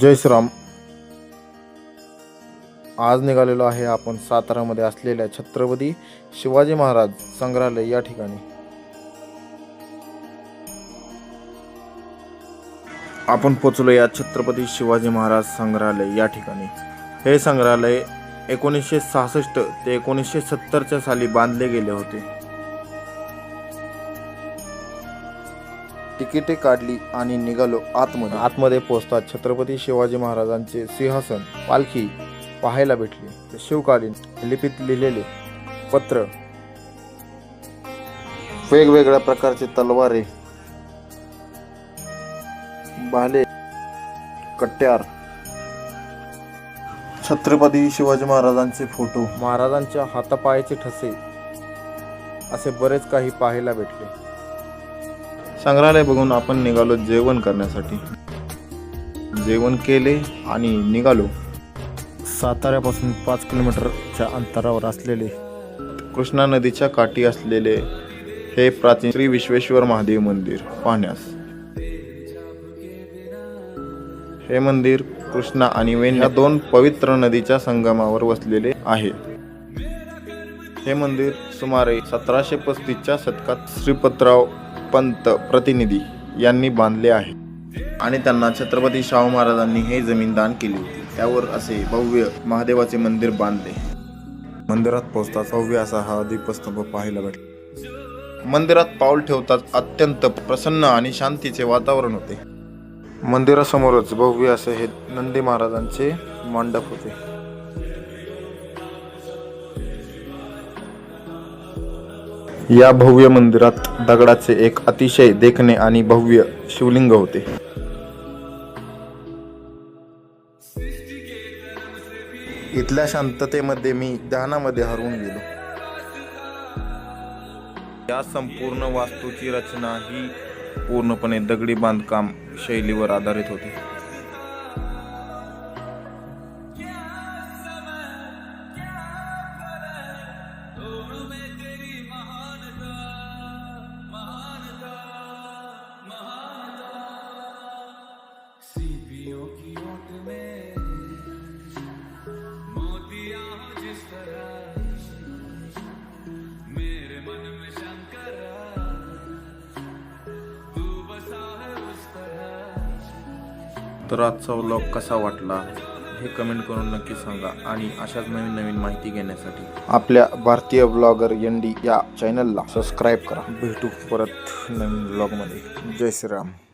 जय श्रीराम. आज निघालेलो आहे आपण सातारामध्ये असलेल्या छत्रपती शिवाजी महाराज संग्रहालय या ठिकाणी. आपण पोचलो या छत्रपती शिवाजी महाराज संग्रहालय या ठिकाणी. हे संग्रहालय 1966 ते 1970 साली बांधले गेले होते. तिकिटे काढली आणि निघालो आतमध्ये पोहोचतात छत्रपती शिवाजी महाराजांचे सिंहासन पालखी पाहायला भेटली. शिवकालीन लिपीत लिहिलेले पत्र, वेगवेगळ्या प्रकारचे तलवारे, भाले, कट्यार, छत्रपती शिवाजी महाराजांचे फोटो, महाराजांच्या हातापायाचे ठसे असे बरेच काही पाहायला भेटले. संग्रहालय बघून आपण निघालो जेवण करण्यासाठी. जेवण केले आणि निघालो. साताऱ्यापासून 5 किलोमीटरच्या अंतरावर असलेले कृष्णा नदीच्या काठी असलेले हे प्राचीन श्री विश्वेश्वर महादेव मंदिर पाहण्यास. हे मंदिर कृष्णा आणि वेण्णा या 2 पवित्र नदीच्या संगमावर वसलेले आहे. हे मंदिर सुमारे 1735च्या शतकात श्रीपतराव पंत प्रतिनिधी यांनी बांधले आहे आणि त्यांना छत्रपती शाहू महाराजांनी हे जमीन दान केली होती. त्यावर असे भव्य महादेवाचे मंदिर बांधले. मंदिरात पोहोचताच भव्य असा हा दीपस्तंभ पाहायला भेटला. मंदिरात पाऊल ठेवताच अत्यंत प्रसन्न आणि शांतीचे वातावरण होते. मंदिरासमोरच भव्य असे हे नंदी महाराजांचे मंडप होते. या भव्य मंदिरात दगडाचे एक अतिशय देखणे आणि भव्य शिवलिंग होते. इथल्या शांततेमध्ये मी ध्यानामध्ये हरवून गेलो. या संपूर्ण वास्तूची रचना ही पूर्णपणे दगडी बांधकाम शैलीवर आधारित होती. तर आजचा व्लॉग कसा वाटला हे कमेंट करून नक्की सांगा आणि अशाच नवीन नवीन माहिती घेण्यासाठी आपल्या भारतीय ब्लॉगर ND या चॅनलला सबस्क्राईब करा. भेटू परत नवीन व्लॉगमध्ये. जय श्रीराम.